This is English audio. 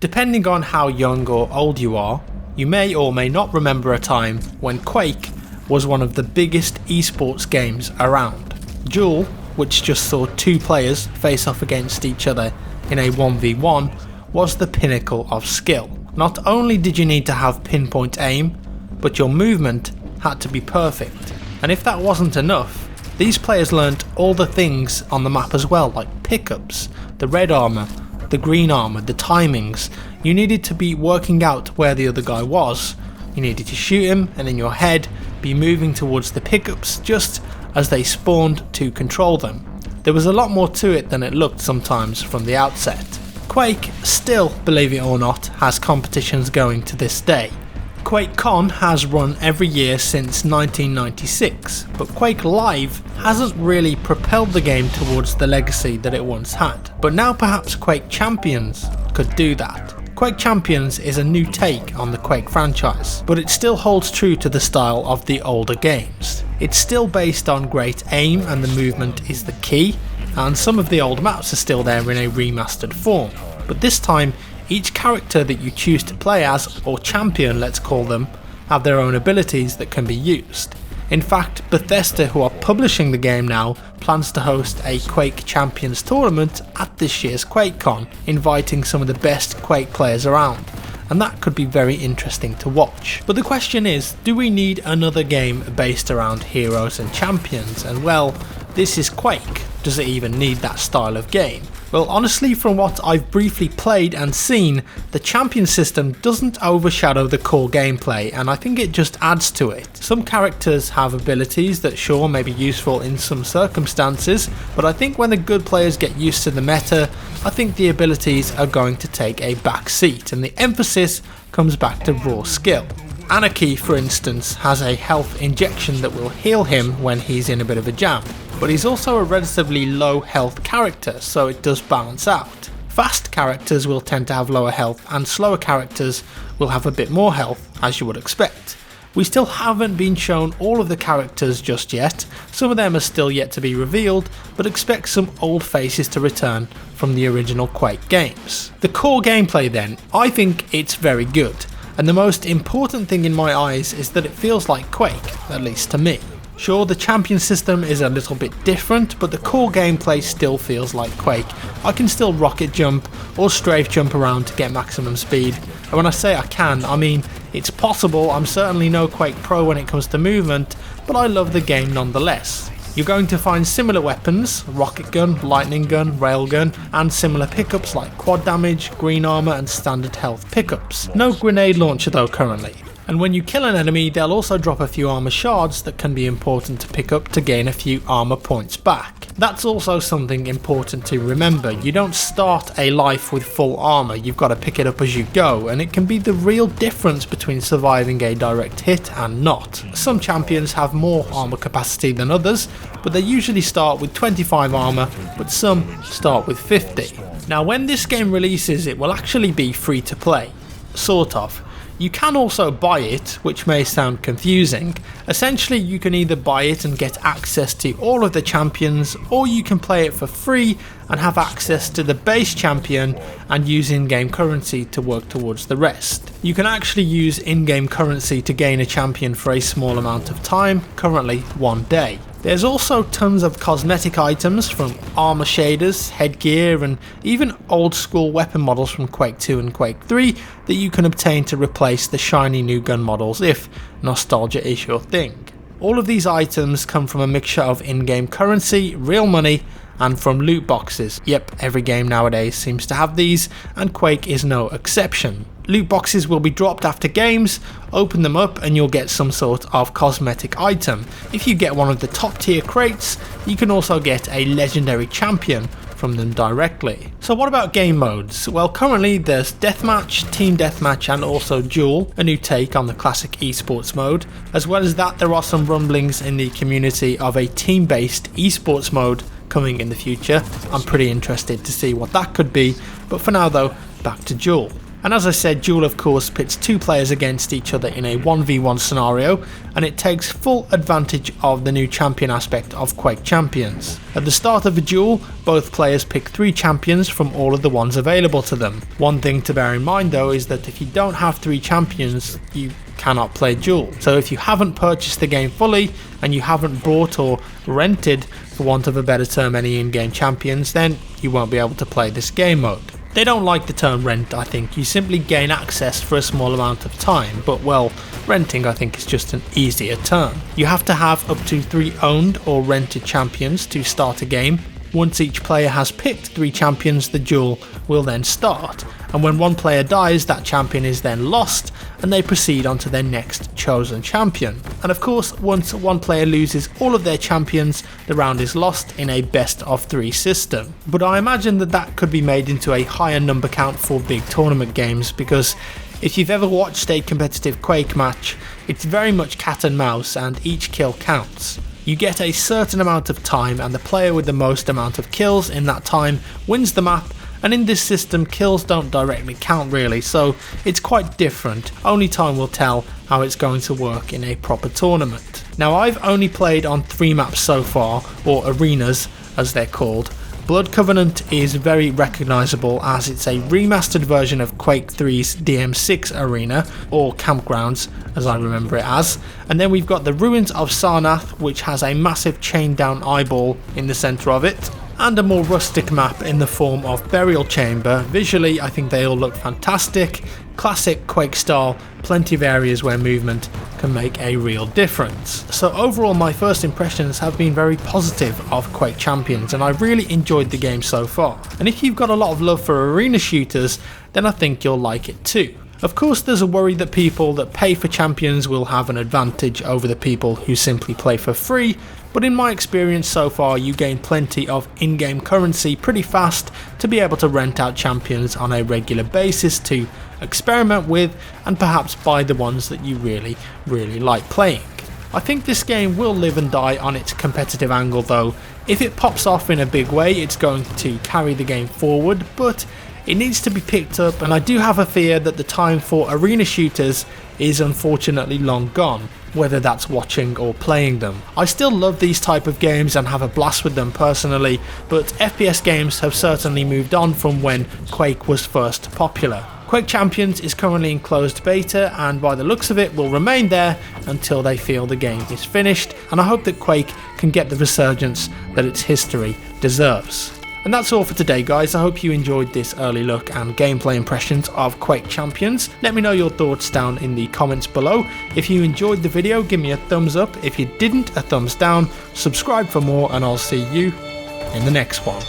Depending on how young or old you are, you may or may not remember a time when Quake was one of the biggest esports games around. Duel, which just saw two players face off against each other in a 1v1, was the pinnacle of skill. Not only did you need to have pinpoint aim, but your movement had to be perfect. And if that wasn't enough, these players learnt all the things on the map as well, like pickups, the red armor, the green armor, the timings. You needed to be working out where the other guy was. You needed to shoot him and in your head be moving towards the pickups just as they spawned to control them. There was a lot more to it than it looked sometimes from the outset. Quake still, believe it or not, has competitions going to this day. QuakeCon has run every year since 1996, but Quake Live hasn't really propelled the game towards the legacy that it once had. But now perhaps Quake Champions could do that. Quake Champions is a new take on the Quake franchise, but it still holds true to the style of the older games. It's still based on great aim and the movement is the key, and some of the old maps are still there in a remastered form. But this time, each character that you choose to play as, or champion let's call them, have their own abilities that can be used. In fact, Bethesda, who are publishing the game now, plans to host a Quake Champions tournament at this year's QuakeCon, inviting some of the best Quake players around, and that could be very interesting to watch. But the question is, do we need another game based around heroes and champions? And well, this is Quake. Does it even need that style of game? Well, honestly, from what I've briefly played and seen, the champion system doesn't overshadow the core gameplay, and I think it just adds to it. Some characters have abilities that sure may be useful in some circumstances, but I think when the good players get used to the meta, I think the abilities are going to take a back seat, and the emphasis comes back to raw skill. Anarchy, for instance, has a health injection that will heal him when he's in a bit of a jam, but he's also a relatively low health character, so it does balance out. Fast characters will tend to have lower health, and slower characters will have a bit more health, as you would expect. We still haven't been shown all of the characters just yet, some of them are still yet to be revealed, but expect some old faces to return from the original Quake games. The core gameplay then, I think it's very good, and the most important thing in my eyes is that it feels like Quake, at least to me. Sure, the champion system is a little bit different, but the core gameplay still feels like Quake. I can still rocket jump or strafe jump around to get maximum speed, and when I say I can, I mean it's possible. I'm certainly no Quake pro when it comes to movement, but I love the game nonetheless. You're going to find similar weapons, rocket gun, lightning gun, railgun, and similar pickups like quad damage, green armor and standard health pickups. No grenade launcher though currently. And when you kill an enemy, they'll also drop a few armor shards that can be important to pick up to gain a few armor points back. That's also something important to remember. You don't start a life with full armor, you've got to pick it up as you go, and it can be the real difference between surviving a direct hit and not. Some champions have more armor capacity than others, but they usually start with 25 armor, but some start with 50. Now when this game releases, it will actually be free to play. Sort of. You can also buy it, which may sound confusing. Essentially, you can either buy it and get access to all of the champions, or you can play it for free and have access to the base champion and use in-game currency to work towards the rest. You can actually use in-game currency to gain a champion for a small amount of time, currently 1 day. There's also tons of cosmetic items from armor shaders, headgear and even old school weapon models from Quake 2 and Quake 3 that you can obtain to replace the shiny new gun models if nostalgia is your thing. All of these items come from a mixture of in-game currency, real money and from loot boxes. Yep, every game nowadays seems to have these and Quake is no exception. Loot boxes will be dropped after games, open them up and you'll get some sort of cosmetic item. If you get one of the top tier crates, you can also get a legendary champion from them directly. So what about game modes? Well, currently there's Deathmatch, Team Deathmatch and also Duel, a new take on the classic esports mode. As well as that, there are some rumblings in the community of a team-based esports mode coming in the future. I'm pretty interested to see what that could be, but for now though, back to Duel. And as I said, Duel of course pits two players against each other in a 1v1 scenario, and it takes full advantage of the new champion aspect of Quake Champions. At the start of a duel, both players pick 3 champions from all of the ones available to them. One thing to bear in mind though is that if you don't have 3 champions, you cannot play Duel. So if you haven't purchased the game fully, and you haven't bought or rented, for want of a better term, any in-game champions, then you won't be able to play this game mode. They don't like the term rent, I think. You simply gain access for a small amount of time, but well, renting I think is just an easier term. You have to have up to 3 owned or rented champions to start a game. Once each player has picked 3 champions, the duel will then start, and when one player dies, that champion is then lost and they proceed on to their next chosen champion. And of course, once one player loses all of their champions, the round is lost in a best of 3 system. But I imagine that could be made into a higher number count for big tournament games, because if you've ever watched a competitive Quake match, it's very much cat and mouse and each kill counts. You get a certain amount of time and the player with the most amount of kills in that time wins the map, and in this system kills don't directly count really, so it's quite different. Only time will tell how it's going to work in a proper tournament. Now I've only played on 3 maps so far, or arenas as they're called. Blood Covenant is very recognisable as it's a remastered version of Quake 3's DM6 arena, or Campgrounds as I remember it as, and then we've got the Ruins of Sarnath, which has a massive chained down eyeball in the centre of it, and a more rustic map in the form of Burial Chamber. Visually I think they all look fantastic, classic Quake style, plenty of areas where movement can make a real difference. So overall my first impressions have been very positive of Quake Champions, and I've really enjoyed the game so far. And if you've got a lot of love for arena shooters, then I think you'll like it too. Of course there's a worry that people that pay for champions will have an advantage over the people who simply play for free, but in my experience so far you gain plenty of in-game currency pretty fast to be able to rent out champions on a regular basis to experiment with and perhaps buy the ones that you really like playing. I think this game will live and die on its competitive angle though. If it pops off in a big way, it's going to carry the game forward, but it needs to be picked up, and I do have a fear that the time for arena shooters is unfortunately long gone, whether that's watching or playing them. I still love these type of games and have a blast with them personally, but FPS games have certainly moved on from when Quake was first popular. Quake Champions is currently in closed beta, and by the looks of it will remain there until they feel the game is finished, and I hope that Quake can get the resurgence that its history deserves. And that's all for today guys. I hope you enjoyed this early look and gameplay impressions of Quake Champions. Let me know your thoughts down in the comments below. If you enjoyed the video, give me a thumbs up. If you didn't, a thumbs down. Subscribe for more, and I'll see you in the next one.